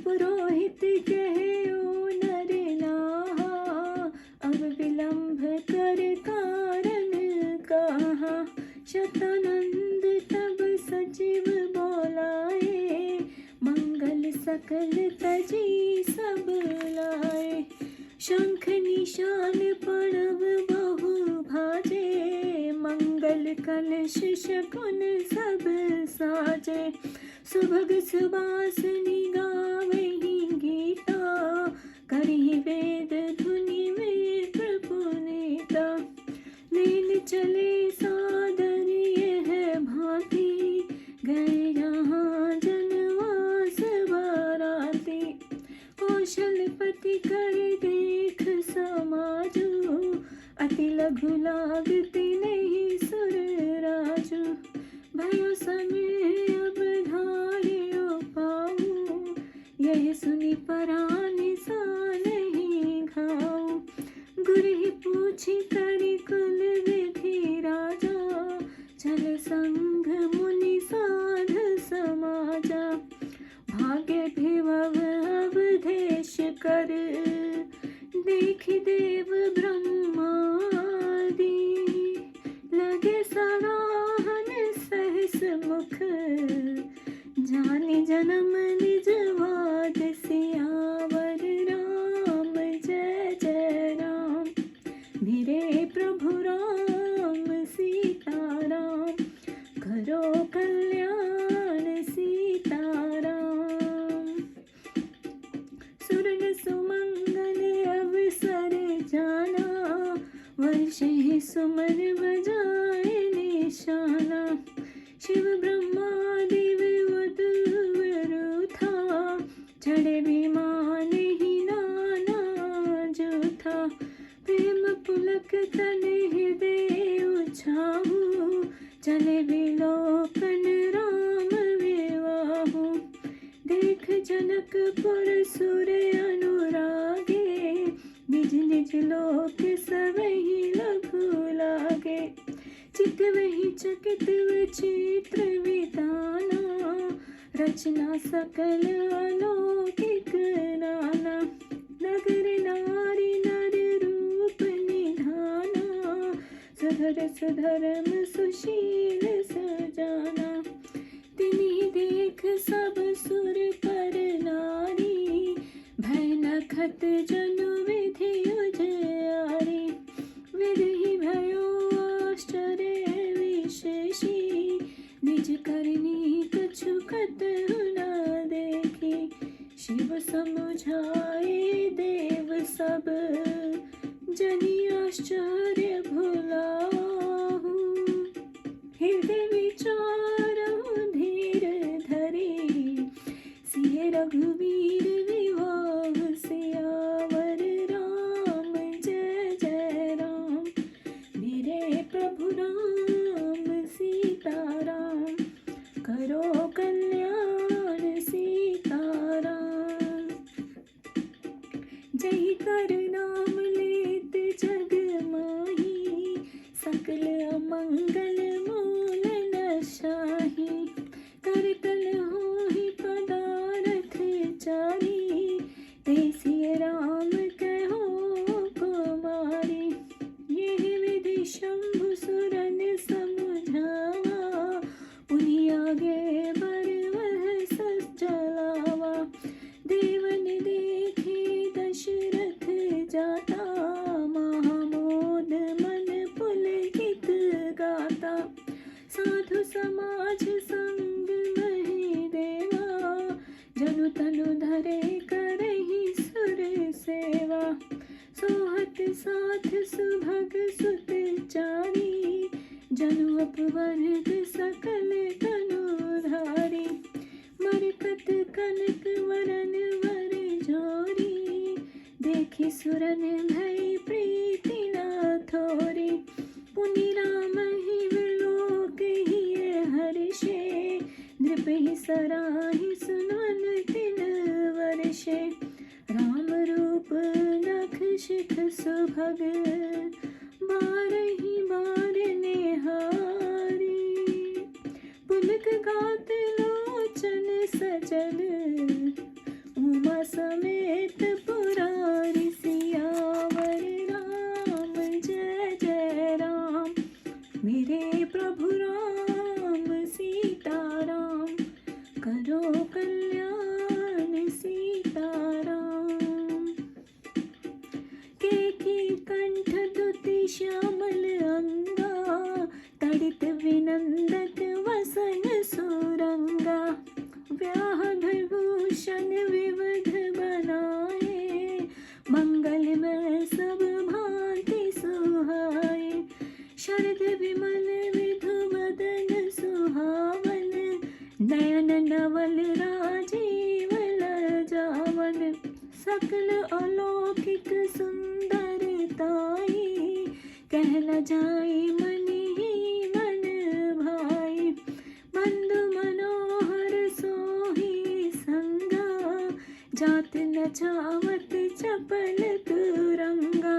पुरोहित कहे ओ नर नाहा, अब विलंब कर कारण कहा। शतानंद तब सचिव बोलाए, मंगल सकल तजी सब लाए। शंख निशान पड़व बहु भाजे, मंगल कलश शकुन सब साजे। सुभग सुबासनि गावहि गीता, करहि वेद धुनि में प्रपुनीता। लीन चले सादर यह भांति, गए जहाँ जनवास बाराती। कौशलपति कर देख समाजु, अति लघु लागति नहीं सुर राजु। भयो समय अब धार्यो पाऊँ, यह सुनि परान सा नहीं घाऊँ। गुरहि पूछि करि कुल विधि राजा, चल संग मुनि साध समाजा। भाग्य भिवव अवधेश कर, देखि देव ब्रह्मादि। लगे सराहन सहस मुख, जानि जन्म निज वाद। सियावर राम जय जय राम, मेरे प्रभु राम सीताराम। करो कल्याण सीताराम। सुरन सुमंगल अवसर जाना, वर्षे सुमन बजाए निशाना। शिव ब्रह्मादि विवधु था, चढ़े विमान ही नाना जो था। प्रेम पुलक तन हृदय उछाहु, चले विलोकन राम विवाहु। देख जनकपुर सुर अनुरागे, निज निज लोक सबहि लघु लागे। चित वही चकित विचित्र विताना, रचना सकल अलौकिक नाना। नगर नारी नर रूप निधाना, सुधर सुधर्म सुशील सजाना। तिन्हि देख सब सुर पर नारी, भय नखत जनु विधि उजियारी। विधि भयो आश्चर्य विशेषी, निज करनी कछु कतहु न देखी। शिव समुझाए देव सब, जनि आश्चर्य भुलाहु। हृदय विचारहु धीर धरी, सिय रघुवीर विवाह। सियावर राम जय जय राम, मेरे प्रभु राम सीताराम। करो कल्याण सीताराम। जय कर नाम लेत जग माही, सकल अमंगल मूल नशाही। करतल होहि पदारथ चारी, ते सिय राम कहो कुमारी। यह विधि शंभु सुरन समुझावा, उन्हीं आगे बर वह सच चलावा। देवन देखे दशरथ जाता, महामोद मन पुलकित गाता। साधु समाज संग महि देवा, जनु तनु धरे करहि सुर सेवा। सोहत साथ सुभग सुत चारी, जनु अपवर्ग सकल तनुधारी। मरकत कनक वरन वर जोरी, देखि सुरन भय प्रीति न थोरी। पुनि राम ही विलोक ही हर्षे, नृप ही सराहि सुनन तिन वर्षे। राम रूप नख शिख सुभग, बारहि बार निहारी। पुलक गात लोचन सजल, रमा समेत पुरारी सियावर राम जय जय राम। मेरे प्रभु राम सीताराम करो कल्याण सीताराम। केकी कंठ दुति श्यामल अंगा तड़ित विनंदक वसन सुरंगा। व्याघ्र भूषण विविध बनाए मंगल में सब भांति सुहाए। शरद विमल विधु बदन सुहावन नयन नवल राजीव लजावन। सकल अलौकिक सुंदरताई कह न जाए मन ही मन भाई। बंधु मनोहर सोही संगा जात न चावत चपल तुरंगा।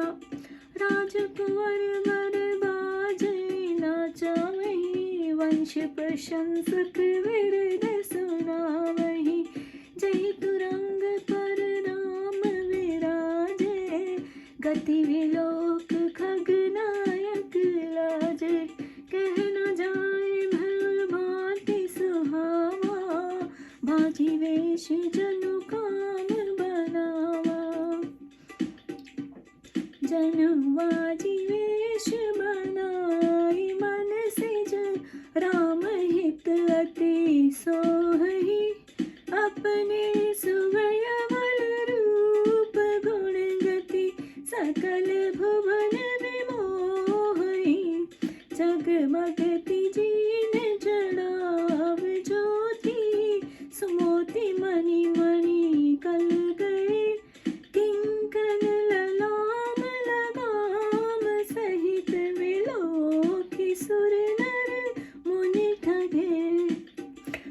राजकुंवर वर बाजे नाचावही वंश प्रशंसक विरद सुनावही। जय तुरंग पर राम विराजे गति विलोक खगनायक लाजे। कह न जाए भल भांति सुहावा बाजी वेश जनु काम बनावा। जनु बाजी वेश बनाई मन सिज राम हित अति सोहही। अपने सुवयवल रूप गुण गति सकल भुवन विमोहई। जगमगति जीन जड़ाव ज्योति सुमोति मणि मणि कल गए। किंकन ललाम लगाम सहित विलोकी सुर नर मुनि ठगे।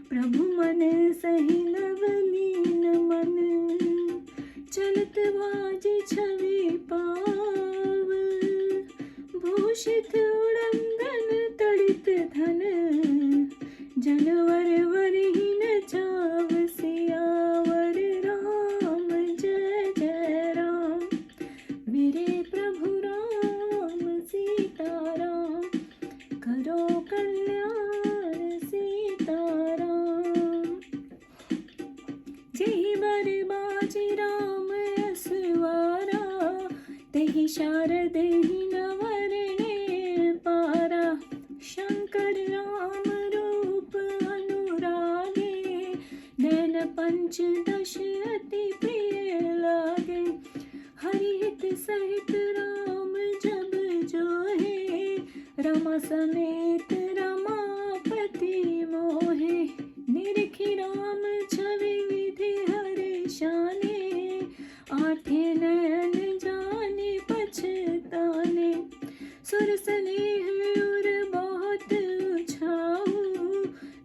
प्रभु मन सही नवलीन मन चलत बाजी छवि पाव। भूषित उड़ंगन तड़ित धन जनवर वरहीन चाव। सियावर राम जय जय राम। मेरे प्रभु राम सीताराम करो कल्याण सीताराम। जेहि बर बाजी राम असवारा तेहि शारद ही नवरणे पारा। शंकर राम रूप अनुरागे नैन पंचदश अति प्रिय लागे। हरिहित सहित राम जब जोहे रमा समेत रमापति मोहे। निरखि राम छवि विधि हर शाने आठे नयन जाने पछताने। सुर स्नेह उर बहुत उछाऊ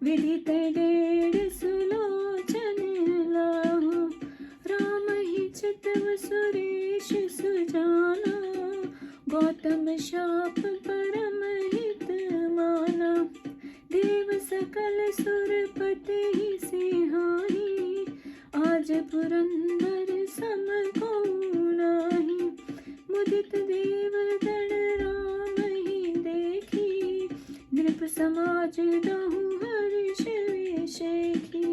विदित डेढ़ सुलोचन लाहू। राम ही चितव सुरेश सुजाना गौतम शाप परम हित माना। देव सकल सुरपति ही सिहाई आज पुरंदर सम को नाही। मुदित देव गण राम ही देखी नृप समाज दहु हर्ष विशेखी।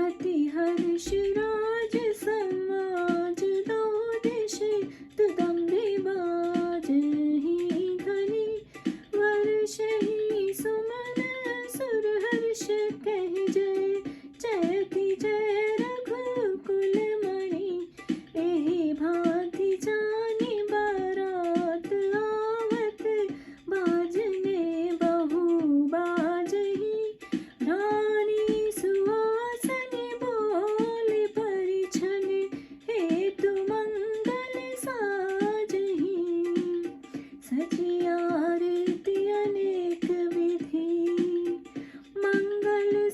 अति हर्ष राज समाज दो दिश तुदम्बे बाज ही घनी। वर्ष ही सुमन सुर हर्ष कह जय जयति जय रघुकुल मणि। एहि भांति जानी बारात आवत बाजने बहु बाजही। रानी सुहासनी बोल परिछन हेतु मंगल साजही। सजी आरती अनेक विधि मंगल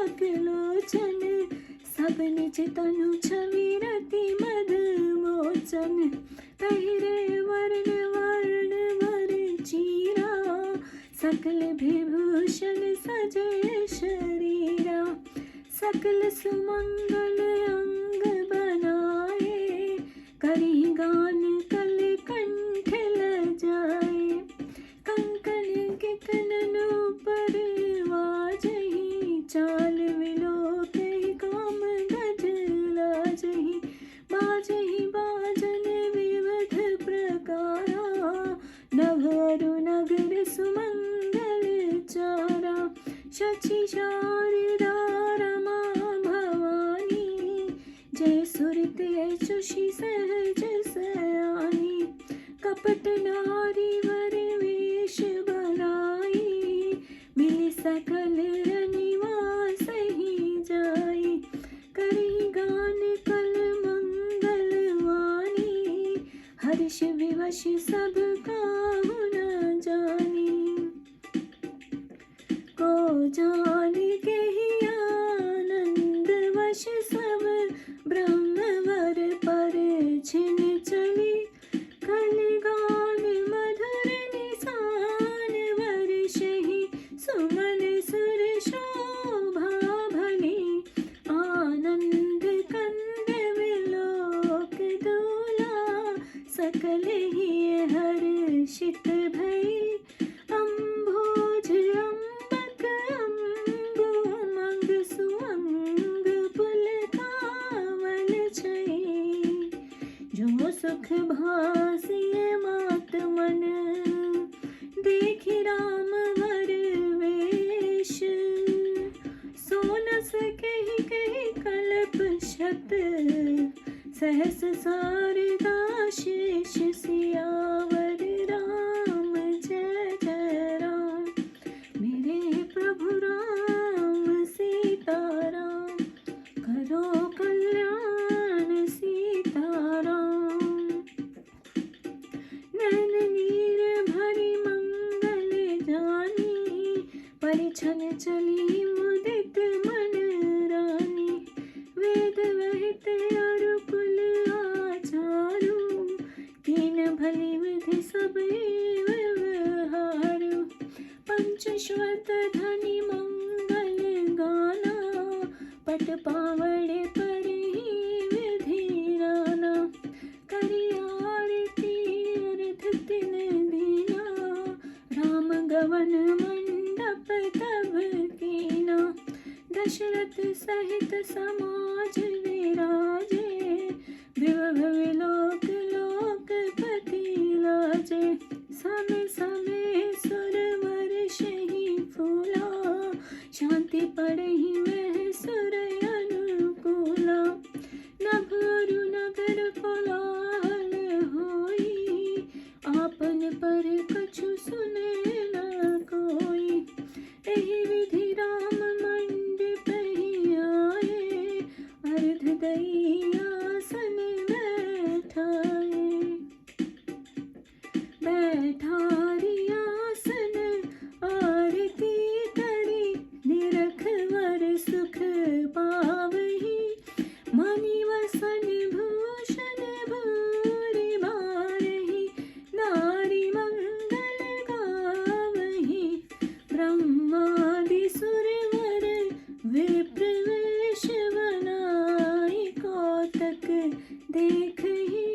पुलक लोचन, सब निज तनु छवि रति मद मोचन। पहिरे वर्ण वर्ण वर चीरा, सकल विभूषण सजय शरीरा। सकल सुमंगल अंग बनाए, करी गान कल कंठ लजाए। कंकन के कननों पर वाजहि, चाल विलोकहि काम गज लाजहि। बाजहि बाजन विविध प्रकारा, नभरु नगर सुमंगल चारा। शचि शारदा रमा भवानी, जय सुरते चुषि सहज सयानी। कपट नारी वर वेश बनाई, मिली सकल निवास ही जाई। करी गान कल मंगल वाणी, हर्ष विवश सब काहु न जानी। को जान के ही आनंद वश, सब ब्रह्मवर पर छिन चली। कल गान मधुर निशान, वर्षहि सुमन सुर शोभा भली। आनंद कंद विलोक दूला, सकल ही हर्षित भई। अम्भोज अम्बक अम्बु उमंग सुअंग, पुलकावल छई। जो सुख भासिए मात मन, देखि राम वर वेश। सो न सकहि कहि कल्प शत, सहस शारदा शेष सियावर। राम जय जय राम, मेरे प्रभु राम सीताराम। करो कल्याण सीताराम। नैन नीर भरी मंगल जानी, परिछन चली मुदित मन रानी। वेद वहित अरु कुल आचारु, कीन भली विधि सब व्यवहारु। पंचश्वत धनि मंगल गाना, पट पावड़े पर ही विधि नाना। करी आरती अर्थ तिन दीना, राम गवन मंडप तब कीना। दशरथ सहित समाज विराजे, विभव विलोक लोकपति लाजे। समय समय सुर वर्षहि फूला, शांति पड़हि वह सुर अनुकूला। नभरु नगर कोलाहल होई, आपन पर कछु सुने न कोई। एहि विधि राम मंडपहि आए, अर्ध दई आसन बैठाए। बैठारी आसन आरती करी, निरख वर सुख पावहि। मणि वसन भूषण भूरि बारहि, नारी मंगल गावहि। ब्रह्मादि सुरवर विप्र वेश बनाई, कौतक देखहि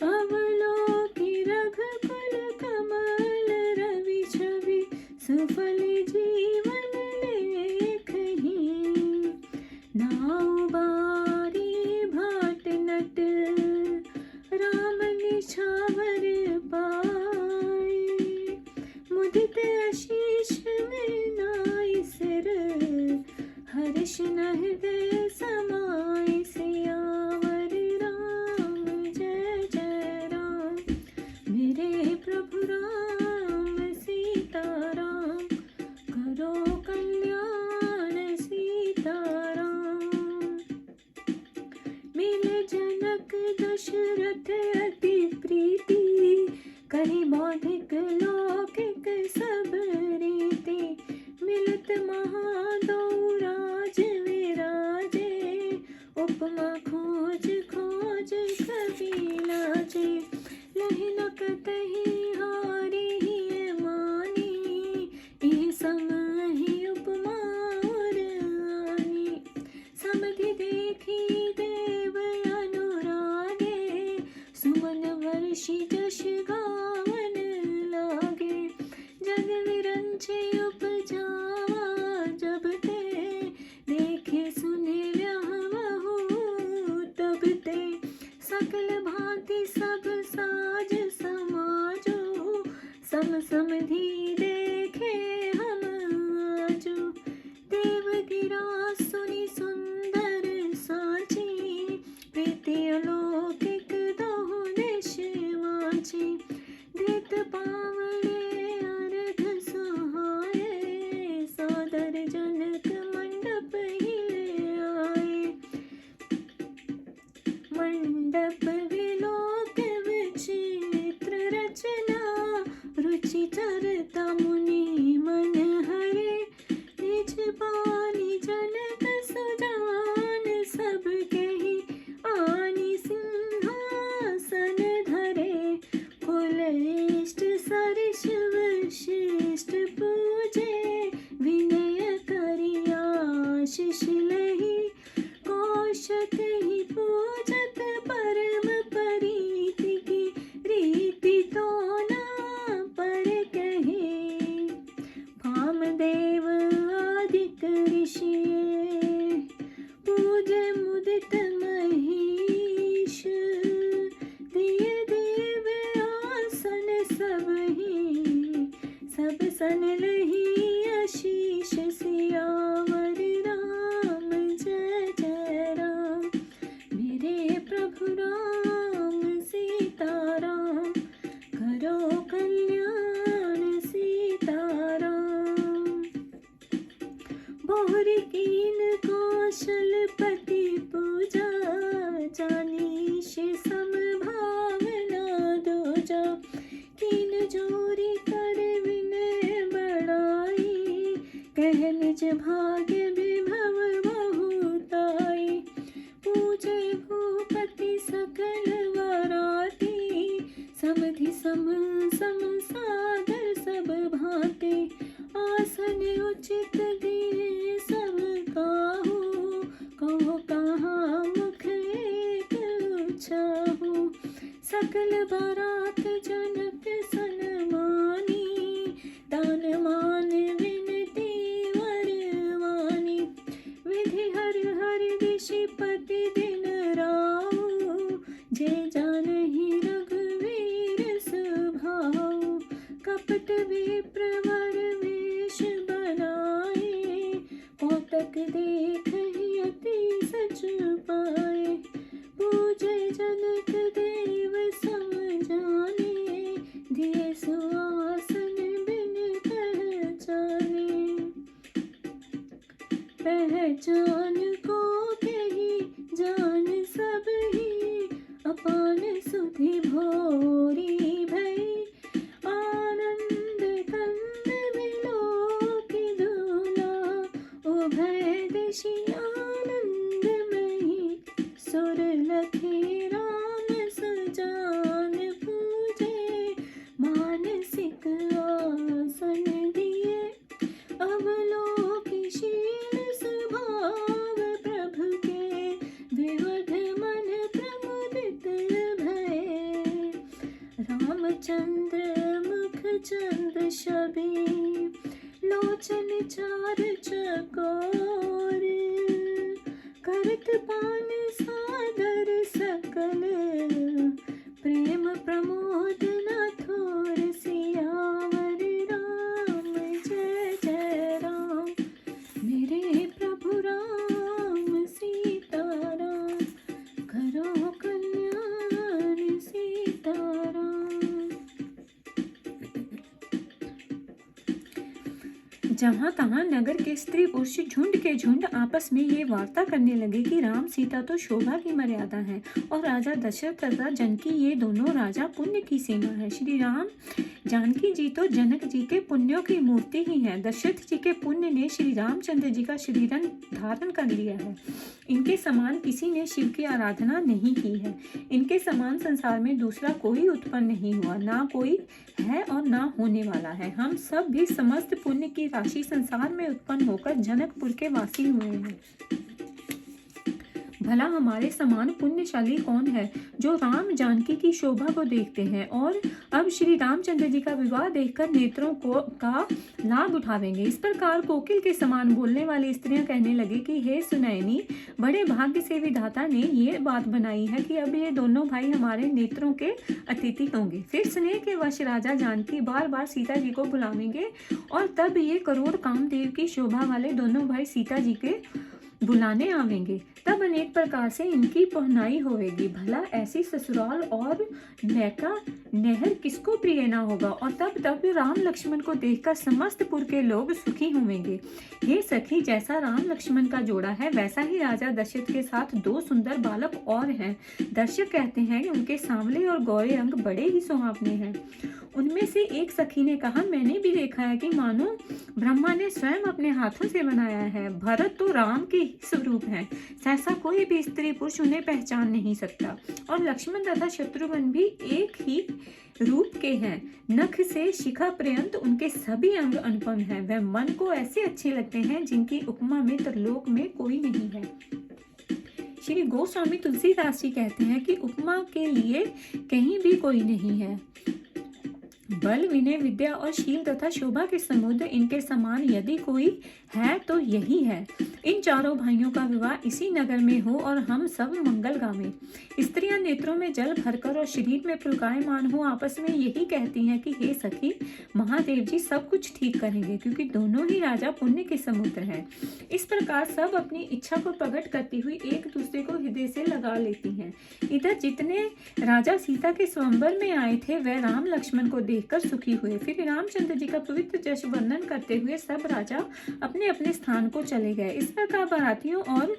अवलोकि। रघुकुल कमल रवि छवि, सुफल जीवन लेखहि। नाउ बारी भाट नट, राम निछावर पाए। मुदित आशीष नाई सिर, हर्ष न हृदय समाए। सियावर राम जय जय राम, मेरे प्रभु राम सीताराम। करो कल्याण सीताराम। मिले जनक दशरथ अति प्रीति, कहि बौद्धिक लौकिक सब रीति। मिलत महादौ राज कौशक ही पूजत परम प्रीति की रीति तो ना पर कहे। भामदेव आदिक ऋषि पूज मुदित महीश, दिय देव आसन सब ही, सब सन लही आशीष। सियावर राम जय जय राम, मेरे प्रभु राम सीताराम, करो कल्याण सीताराम। बहुरी कीन कौशलपति पूजा, जानीश सम भावना दूजा। कीन जोरी कर विनय बड़ाई, कह निज भाग्य विभव बहुताई। पूजे भूपति सकल वराती, समधि सम सम सादर सब भांति। आसन उचित दिए सब काहू, कहो कहाँ मुख एक उछाहू। सकल बारात जनक सन्मानी, दान मान विनती वरवानी। विधि हर हर ऋषिपति दिन राऊ, जय जानहि रघुवीर सुभाऊ। कपट विप्रवर वेश बनाए, कौतक देख अति सच पाए। पूजे जनक देव सम जाने, दिए सुआसन बिन पहचाने। पहचान को कही जान सब ही, अपान सुधि भोरी भई। आनंद कंद विलोकि दूला, उभय दिशि आनंदमयी। सुर लखे राम सजान पूजे, मानसिक आसन दिए। अवलोकिशील स्वभाव प्रभु के, विवध मन प्रमुदित भये। रामचंद्र मुख चंद्र छवि, लोचन चार चकोर। करत पान सादर सकल, प्रेम प्रमोद न थोर। सियावर राम जय जय राम, मेरे प्रभु राम सीताराम, करो कल्याण सीताराम। जहाँ तहाँ नगर के स्त्री पुरुष झुंड के झुंड आपस में ये वार्ता करने लगे कि राम सीता तो शोभा की मर्यादा है, और राजा दशरथ तथा जनकी ये दोनों राजा पुण्य की सीमा है। श्री राम जानकी जी तो जनक जी के पुण्यों की मूर्ति ही है। दशरथ जी के पुण्य ने श्री रामचंद्र जी का शरीर धारण कर लिया है। इनके समान किसी ने शिव की आराधना नहीं की है। इनके समान संसार में दूसरा कोई उत्पन्न नहीं हुआ, ना कोई है और ना होने वाला है। हम सब भी समस्त पुण्य की राशि संसार में उत्पन्न होकर जनकपुर के वासी हुए हैं। भला हमारे समान पुण्यशाली कौन है जो राम जानकी की शोभा को देखते हैं और अब श्री रामचंद्र जी का विवाह देखकर नेत्रों का लाभ उठावेंगे। इस प्रकार कोकिल के समान बोलने वाली स्त्रियां कहने लगी कि हे सुनैनी, बड़े भाग्य से विधाता ने ये बात बनाई है कि अब ये दोनों भाई हमारे नेत्रों के अतिथि होंगे। फिर स्नेह के वश राजा जानकी बार बार सीता जी को बुलावेंगे और तब ये करोड़ कामदेव की शोभा वाले दोनों भाई सीता जी के बुलाने आवेंगे। तब अनेक प्रकार से इनकी पहनाई होगी। भला ऐसी ससुराल और नैका नहर किसको प्रिय ना होगा। और तब राम लक्ष्मण को देखकर समस्त पुर के लोग सुखी होंगे। ये सखी, जैसा राम लक्ष्मण का जोड़ा है वैसा ही राजा दशरथ के साथ दो सुंदर बालक और हैं। दर्शक कहते हैं कि उनके सांवले और गोरे रंग बड़े ही सुहावने हैं। उनमें से एक सखी ने कहा, मैंने भी देखा है कि मानो ब्रह्मा ने स्वयं अपने हाथों से बनाया है। भरत तो राम के स्वरूप हैं। सहसा कोई भी स्त्री पुरुष उन्हें पहचान नहीं सकता। और लक्ष्मण तथा शत्रुघ्न भी एक ही रूप के हैं। नख से शिखा पर्यंत उनके सभी अंग अनुपम हैं। वह मन को ऐसे अच्छे लगते हैं जिनकी उपमा में त्रिलोक में कोई नहीं है। श्री गोस्वामी तुलसीदास जी कहते हैं कि उपमा के लिए कहीं भी कोई नहीं है। बल, विनय, विद्या और शील तथा शोभा के समुद्र इनके समान यदि कोई है तो यही है। इन चारों भाइयों का विवाह इसी नगर में हो और हम सब मंगल गावें। स्त्रियां नेत्रों में जल भरकर और शरीर में पुलकायमान हो आपस में यही कहती हैं कि हे सखी, महादेव जी सब कुछ ठीक करेंगे, क्योंकि दोनों ही राजा पुण्य के समुद्र हैं। इस प्रकार सब अपनी इच्छा को प्रकट करती हुई एक दूसरे को हृदय से लगा लेती हैं। इधर जितने राजा सीता के स्वयंवर में आए थे वह राम लक्ष्मण को देखकर सुखी हुए। फिर रामचंद्र जी का पवित्र जश वर्णन करते हुए सब राजा अपने अपने स्थान को चले गए। इस प्रकार बारातियों और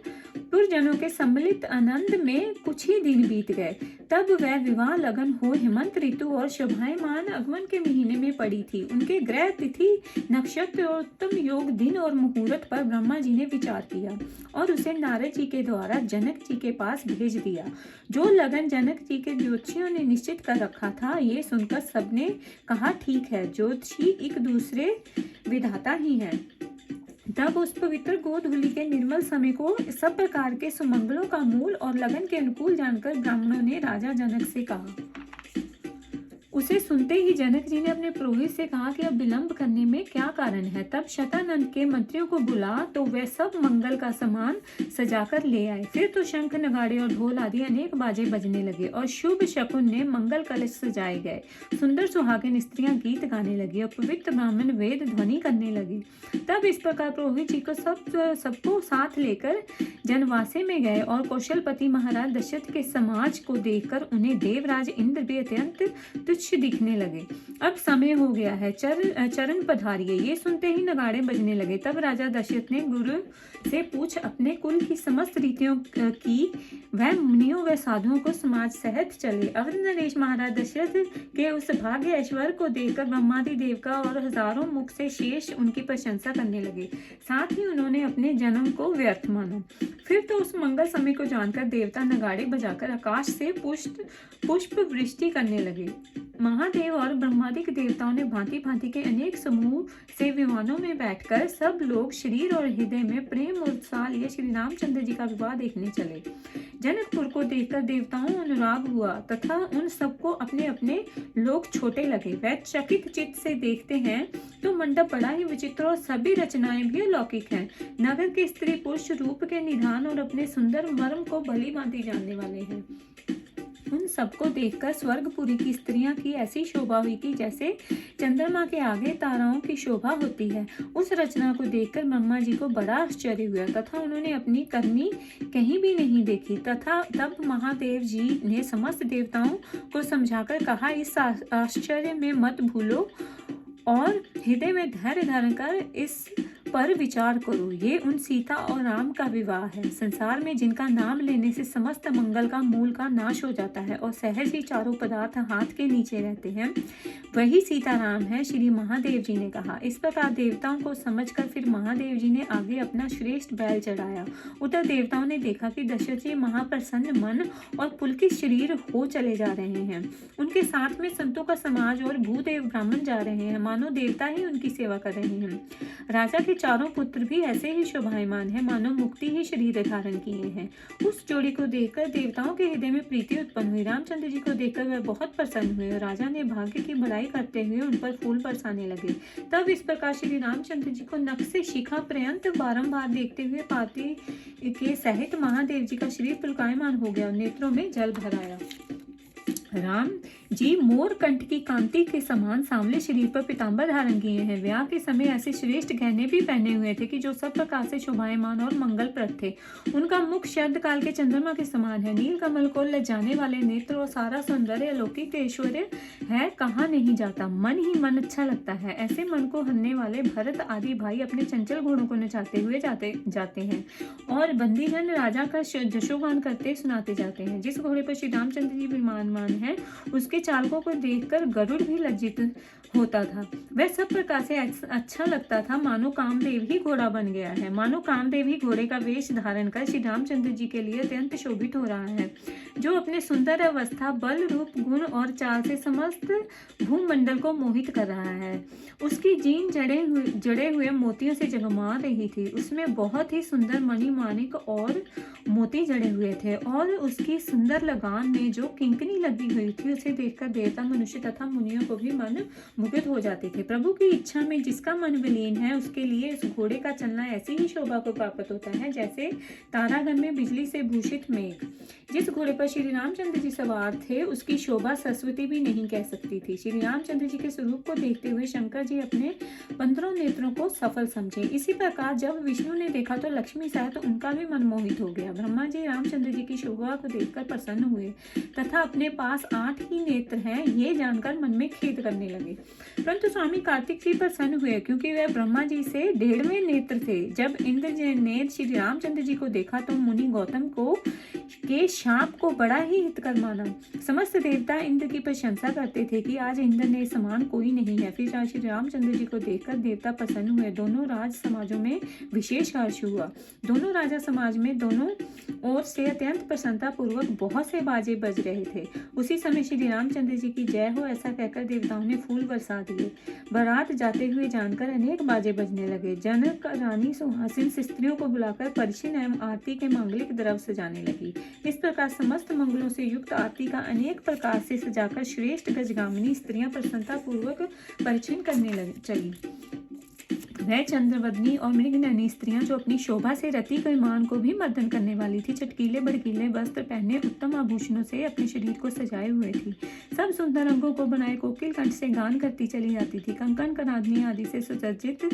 पुरजनों के सम्मिलित आनंद में कुछ ही दिन बीत गए। तब वह विवाह लगन हो हेमंत ऋतु और शोभायमान अगमन के महीने में पड़ी थी। उनके ग्रह, तिथि, नक्षत्र और उत्तम योग, दिन और मुहूर्त पर ब्रह्मा जी ने विचार किया और उसे नारद जी के द्वारा जनक जी के पास भेज दिया। जो लगन जनक जी के ज्योतिषियों ने निश्चित कर रखा था, ये सुनकर सबने कहा ठीक है, ज्योतिषी एक दूसरे विधाता ही है। तब उस पवित्र गोधूलि के निर्मल समय को सब प्रकार के सुमंगलों का मूल और लगन के अनुकूल जानकर ब्राह्मणों ने राजा जनक से कहा। उसे सुनते ही जनक जी ने अपने पुरोहित से कहा कि अब विलंब करने में क्या कारण है। तब शतानंद के मंत्रियों को बुला तो वे सब मंगल का सामान सजाकर ले आए। फिर तो शंख, नगाड़े और ढोल आदि अनेक बाजे बजने लगे और शुभ शकुन ने मंगल कलश सजाए गए। सुंदर सुहागिन स्त्रियां गीत गाने लगी और पवित्र ब्राह्मण वेद ध्वनि करने लगे। तब इस प्रकार पुरोहित जी को सबको साथ लेकर जनवासे में गए और कौशलपति महाराज दशरथ के समाज को देखकर उन्हें देवराज इंद्र भी अत्यंत तुच्छ दिखने लगे। अब समय हो गया है, चरण पधारिए। ये सुनते ही नगाड़े बजने लगे। तब राजा दशरथ ने गुरु से पूछ अपने कुल की समस्त रीतियों की वह मुनियों व साधुओं को समाज सहित चले। अवध नरेश महाराज दशरथ के उस भाग्य ऐश्वर्य को देखकर ब्रह्मादि देवता और हजारों मुख से शेष उनकी प्रशंसा करने लगे। साथ ही उन्होंने अपने जन्म को व्यर्थ माना। फिर तो उस मंगल समय को जानकर देवता नगाड़े बजाकर आकाश से पुष्प वृष्टि करने लगे। महादेव और ब्रह्मादिक देवताओं ने भांति भांति के अनेक समूह से विमानों में बैठकर सब लोग शरीर और हृदय में प्रेम और उत्साह लिए श्री रामचंद्र जी का विवाह देखने चले। जनकपुर को देखकर देवताओं अनुराग हुआ तथा उन सबको अपने अपने लोग छोटे लगे। वह चकित चित्त से देखते हैं तो मंडप बड़ा ही विचित्र और सभी रचनाएं भी अलौकिक हैं। नगर के स्त्री पुरुष रूप के निधान और अपने सुंदर मर्म को भली भांति जानने वाले हैं। उन सबको देखकर स्वर्गपुरी की स्त्रियां की ऐसी शोभा हुई कि जैसे चंद्रमा के आगे ताराओं की शोभा होती है। उस रचना को देखकर ब्रह्मा जी को बड़ा आश्चर्य हुआ तथा उन्होंने अपनी करनी कहीं भी नहीं देखी। तब महादेव जी ने समस्त देवताओं को समझाकर कहा, इस आश्चर्य में मत भूलो और हृदय में धैर्य धारण कर इस पर विचार करो। ये उन सीता और राम का विवाह है। संसार में जिनका नाम लेने से समस्त मंगल का मूल का नाश हो जाता है और सहज ही चारों पदार्थ हाथ के नीचे रहते हैं, वही सीताराम है, श्री महादेव जी ने कहा। इस प्रकार देवताओं को समझकर फिर महादेव जी ने आगे अपना श्रेष्ठ बैल चढ़ाया। उधर देवताओं ने देखा कि दशरथ जी महाप्रसन्न मन और पुलकित शरीर हो चले जा रहे हैं। उनके साथ में संतों का समाज और भूदेव ब्राह्मण जा रहे हैं, मानो देवता ही उनकी सेवा कर रहे हैं। राजा के चारों पुत्र भी ऐसे ही शोभायमान है, मानो मुक्ति ही शरीर धारण किए हैं। उस जोड़ी को देखकर देवताओं के हृदय में प्रीति उत्पन्न हुई। रामचंद्र जी को देखकर वह बहुत प्रसन्न हुए और राजा ने भाग्य की बड़ाई करते हुए उन पर फूल बरसाने लगे। तब इस प्रकार श्री रामचंद्र जी को नख से शिखा पर्यंत बारंबार देखते हुए पाती के सहित महादेव जी का शरीर पुलकायमान हो गया और नेत्रों में जल भर आया। राम जी मोर कंठ की कांति के समान सांवले शरीर पर पीतांबर धारण किए हैं। ब्याह के समय ऐसे श्रेष्ठ गहने भी पहने हुए थे कि जो सब प्रकार से शोभायमान और मंगलप्रद थे। उनका मुख शरद काल के चंद्रमा के समान है। नील कमल को लजाने वाले नेत्र और सारा सौंदर्य अलौकिक ऐश्वर्य है, कहा नहीं जाता। मन ही मन अच्छा लगता है। ऐसे मन को हरने वाले भरत आदि भाई अपने चंचल घोड़ों को नचाते हुए जाते हैं और बंदीजन राजा का जशोगान करते सुनाते जाते हैं। जिस घोड़े पर श्री रामचंद्र जी विराजमान है हैं, उसके चालकों को देखकर गरुड़ भी लज्जित होता था। वह सब प्रकार से अच्छा लगता था, मानो कामदेव ही घोड़ा बन गया है। मानो कामदेव ही घोड़े का वेश धारण कर श्री रामचंद्र जी के लिए अत्यंत शोभित हो रहा है, जो अपने सुंदर अवस्था, बल, रूप, गुण और चाल से समस्त भूमंडल को मोहित कर रहा है। उसकी जीन जड़े हुए मोतियों से जगमा रही थी। उसमें बहुत ही सुंदर मणि, माणिक और मोती जड़े हुए थे, और उसकी सुंदर लगान में जो किंकनी लगी हुई थी, उसे देखकर देवता, मनुष्य तथा मुनियों को भी मन मुग्ध हो जाते थे। प्रभु की इच्छा में जिसका मन विलीन है, उसके लिए इस घोड़े का चलना ऐसी ही शोभा को प्राप्त होता है जैसे तारागण में बिजली से भूषित मेघ। जिस घोड़े पर श्री रामचंद्र जी सवार थे, उसकी शोभा सरस्वती भी नहीं कह सकती थी। श्री रामचंद्र जी के स्वरूप को देखते हुए शंकर जी अपने 15 नेत्रों को सफल समझे। इसी प्रकार जब विष्णु ने देखा तो लक्ष्मी सहित उनका भी मन मोहित हो गया। ब्रह्मा जी रामचंद्र जी की शोभा को देखकर प्रसन्न हुए तथा अपने पास 8 ही नेत्र हैं ये जानकर मन में खेद करने लगे। परंतु स्वामी कार्तिक जी प्रसन्न हुए, क्योंकि वह ब्रह्मा जी से 1.5वें नेत्र थे। जब इंद्र ने श्री रामचंद्र जी को देखा तो मुनि गौतम को के शाप को बड़ा ही हितकर माना। समस्त देवता इंद्र की प्रशंसा करते थे कि आज इंद्र ने समान कोई नहीं है। फिर श्री रामचंद्र जी को देखकर देवता प्रसन्न हुए। दोनों राज समाजों में विशेष हर्ष हुआ। दोनों राजा समाज में दोनों ओर से अत्यंत प्रसन्नता पूर्वक बहुत से बाजे बज रहे थे। उसी समय श्री रामचंद्र जी की जय हो ऐसा कहकर देवताओं ने फूल बरसा दिए। बारात जाते हुए जानकर अनेक बाजे बजने लगे। जनक रानी सुहासिन स्त्रियों को बुलाकर परिछन एवं आरती के मांगलिक द्रव्य सजाने लगी। इस प्रकार समस्त मंगलों से युक्त आरती का अनेक प्रकार से सजाकर श्रेष्ठ गजगामिनी स्त्रियां प्रसन्नता पूर्वक परिछन करने चली। वह चंद्रवदनी और मृगनयनी स्त्रियां जो अपनी शोभा से रति मान को भी मर्दन करने वाली थी, चटकीले भड़कीले वस्त्र पहने उत्तम आभूषणों से अपने शरीर को सजाए हुए थी। सब सुंदर अंगों को बनाए कोकिल कंठ से गान करती चली जाती थी। कंकन कनादनी आदि से सुसज्जित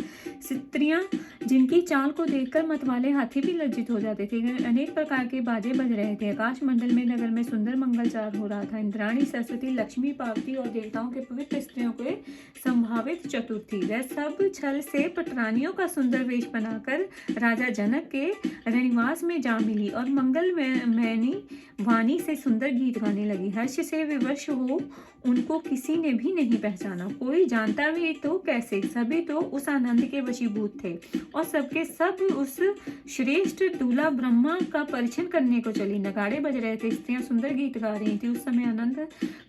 स्त्रियां जिनकी चाल को देखकर मतवाले हाथी भी लज्जित हो जाते थे। अनेक प्रकार के बाजे बज रहे थे। आकाश मंडल में नगर में सुंदर मंगलचार हो रहा था। इंद्राणी, सरस्वती, लक्ष्मी, पार्वती और देवताओं के पवित्र स्त्रियों के संभावित चतुर्थी वह सब छल से पटरानियों का सुंदर वेश बनाकर राजा जनक के रनिवास में जा मिली और मंगल मैनी वाणी से सुंदर गीत गाने लगी। हर्ष से विवश हो उनको किसी ने भी नहीं पहचाना। कोई जानता भी तो कैसे, सभी तो उस आनंद के वशीभूत थे और सबके सब उस श्रेष्ठ दूल्हा ब्रह्मा का परिछन करने को चली। नगाड़े बज रहे थे, स्त्रियां सुंदर गीत गा रही थी। उस समय आनंद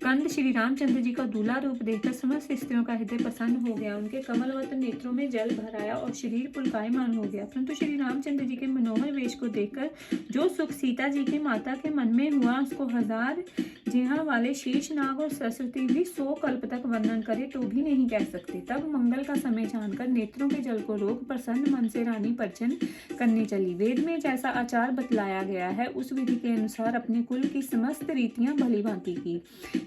कंद श्री रामचंद्र जी का दूल्हा रूप देखकर समस्त स्त्रियों का हृदय प्रसन्न हो गया। उनके कमलवत नेत्रों में जल भर आया और शरीर पुलकायमान हो गया। परंतु श्री रामचंद्र जी के मनोहर वेश को देखकर जो सुख सीता जी की माता के मन में हुआ, उसको 1000 जिहा वाले शेषनाग और सरस्वती भी 100 कल्प तक वर्णन करे तो भी नहीं कह सकते। तब मंगल का समय जानकर नेत्रों के जल को रोक प्रसन्न मन से रानी परिछन करने चली। वेद में जैसा आचार बतलाया गया है, उस विधि के अनुसार अपने कुल की समस्त रीतियां भली भांति की।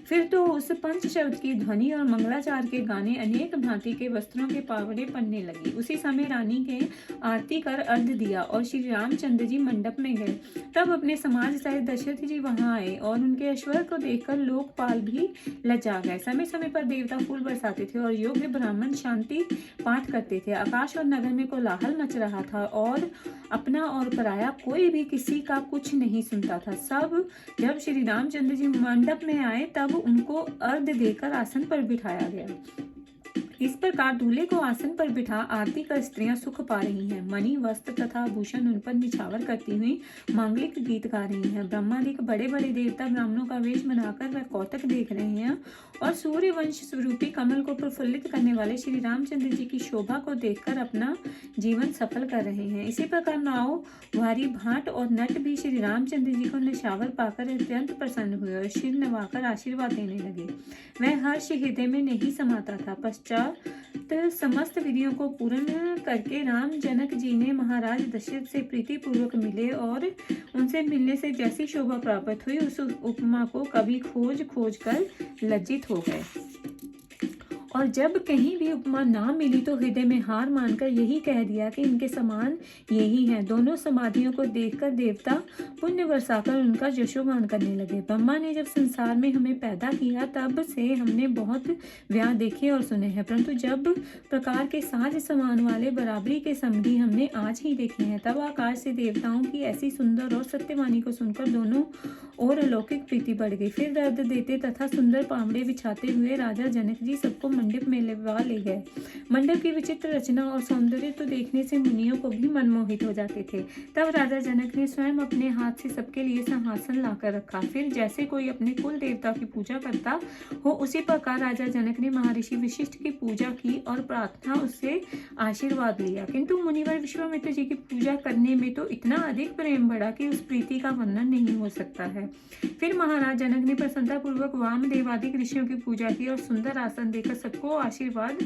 फिर तो उस पंच शब्द की ध्वनि और मंगलाचार के गाने अनेक भांति के वस्त्रों के पावड़े पड़ने लगी। उसी समय रानी के आरती कर अर्घ दिया और श्री रामचंद्र जी मंडप में गए। तब अपने समाज सहित दशरथ जी वहां आए और उनके ऐश्वर्य को देखकर लोकपाल भी लज्जा गए। समय समय पर देवता फूल बरसाते थे और योग्य ब्राह्मण शांति पाठ करते थे। आकाश और नगर में कोलाहल मच रहा था और अपना और पराया कोई भी किसी का कुछ नहीं सुनता था। सब जब श्री रामचंद्र जी मंडप में आए तब उनको अर्घ देकर आसन पर बिठाया गया। इस प्रकार दूल्हे को आसन पर बिठा आरती कर स्त्रियां सुख पा रही हैं। मणि, वस्त्र तथा आभूषण उन पर निछावर करती हुई मांगलिक गीत गा रही हैं। ब्रह्मादिक बड़े बड़े देवता ब्राह्मणों का वेश बनाकर वह कौतक देख रहे हैं और सूर्य वंश स्वरूपी कमल को प्रफुल्लित करने वाले श्री रामचंद्र जी की शोभा को देखकर अपना जीवन सफल कर रहे हैं। इसी प्रकार नाव, वारी, भाट और नट भी श्री रामचंद्र जी को निछावर पाकर अत्यंत प्रसन्न हुए और सिर नवाकर आशीर्वाद देने लगे। वह हर्ष हृदय में नहीं समाता था। पश्चात समस्त विधियों को पूर्ण करके राम जनक जी ने महाराज दशरथ से प्रीति पूर्वक मिले और उनसे मिलने से जैसी शोभा प्राप्त हुई, उस उपमा को कभी खोज कर लज्जित हो गए। और जब कहीं भी उपमा ना मिली तो हृदय में हार मानकर यही कह दिया कि इनके समान यही हैं। दोनों समाधियों को देखकर देवता पुण्य बरसाकर उनका यशोगान करने लगे। ब्रह्मा ने जब संसार में हमें पैदा किया तब से हमने बहुत व्याह देखे और सुने हैं, परंतु जब प्रकार के साज समान वाले बराबरी के समधी हमने आज ही देखे हैं। तब आकाश से देवताओं की ऐसी सुंदर और सत्यवाणी को सुनकर दोनों और अलौकिक प्रीति बढ़ गई। फिर दर्द देते तथा सुंदर पावड़े बिछाते हुए राजा जनक जी सबको मंडप में ले गए। मंडप की विचित्र रचना और सौंदर्य तो देखने से मुनियों को भी मनमोहित हो जाते थे। तब राजा जनक ने स्वयं अपने हाथ से सबके लिए सिंहासन लाकर रखा। फिर जैसे कोई अपने कुल देवता की पूजा करता हो उसी प्रकार राजा जनक ने महर्षि वशिष्ठ की पूजा की और प्रार्थना उससे आशीर्वाद लिया। किंतु मुनिवर विश्वामित्र जी की पूजा करने में तो इतना अधिक प्रेम बढ़ा कि उस प्रीति का वर्णन नहीं हो सकता है। फिर महाराज जनक ने प्रसन्नतापूर्वक वामदेव आदि ऋषियों की पूजा की और सुंदर आसन देकर सबको आशीर्वाद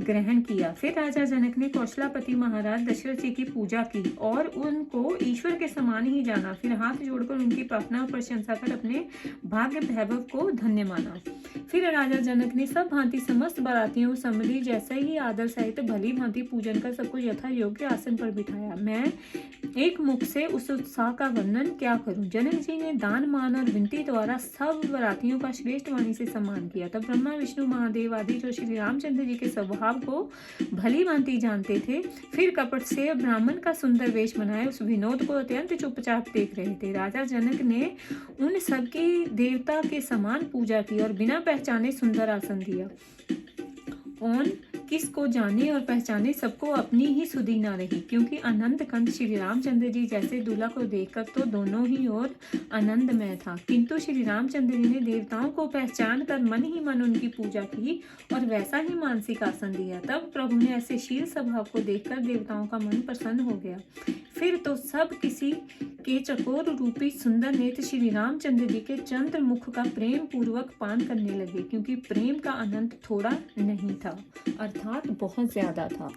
ग्रहण किया। फिर राजा जनक ने कौशलापति महाराज दशरथ जी की पूजा की और उनको ईश्वर के समान ही जाना। फिर हाथ जोड़कर उनकी प्रार्थना और प्रशंसा कर अपने भाग्य वैभव को धन्य माना। फिर राजा जनक ने सब भांति समस्त बारातियों समधि जैसे ही आदर सहित भली भांति पूजन कर सबको यथा योग्य आसन पर बिठाया। मैं एक मुख से उस उत्साह का वर्णन क्या करूं। जनक जी ने दान मान और विनती द्वारा सब बारातियों का श्रेष्ठ वाणी से सम्मान किया। तब ब्रह्मा विष्णु महादेव आदि जो श्री रामचंद्र जी के स्वभाव को भली भांति जानते थे, फिर कपट से ब्राह्मण का सुंदर वेश बनाए उस विनोद को अत्यंत चुपचाप देख रहे थे। राजा जनक ने उन सबकी देवता के समान पूजा की और बिना पहचाने सुंदर आसन दिया। कौन किस को जाने और पहचाने सबको अपनी ही सुधि न रही, क्योंकि आनंद कंद श्री रामचंद्र जी जैसे दूल्हा को देखकर तो दोनों ही ओर आनंदमय था। किंतु श्री रामचंद्र जी ने देवताओं को पहचान कर मन ही मन उनकी पूजा की और वैसा ही मानसिक आसन दिया। तब प्रभु ने ऐसे शील स्वभाव को देखकर देवताओं का मन प्रसन्न हो गया। फिर तो सब किसी के चकोर रूपी सुंदर नेत्र श्री रामचंद्र जी के चंद्र मुख का प्रेम पूर्वक पान करने लगे, क्योंकि प्रेम का अनंत थोड़ा नहीं था, अर्थात बहुत ज्यादा था।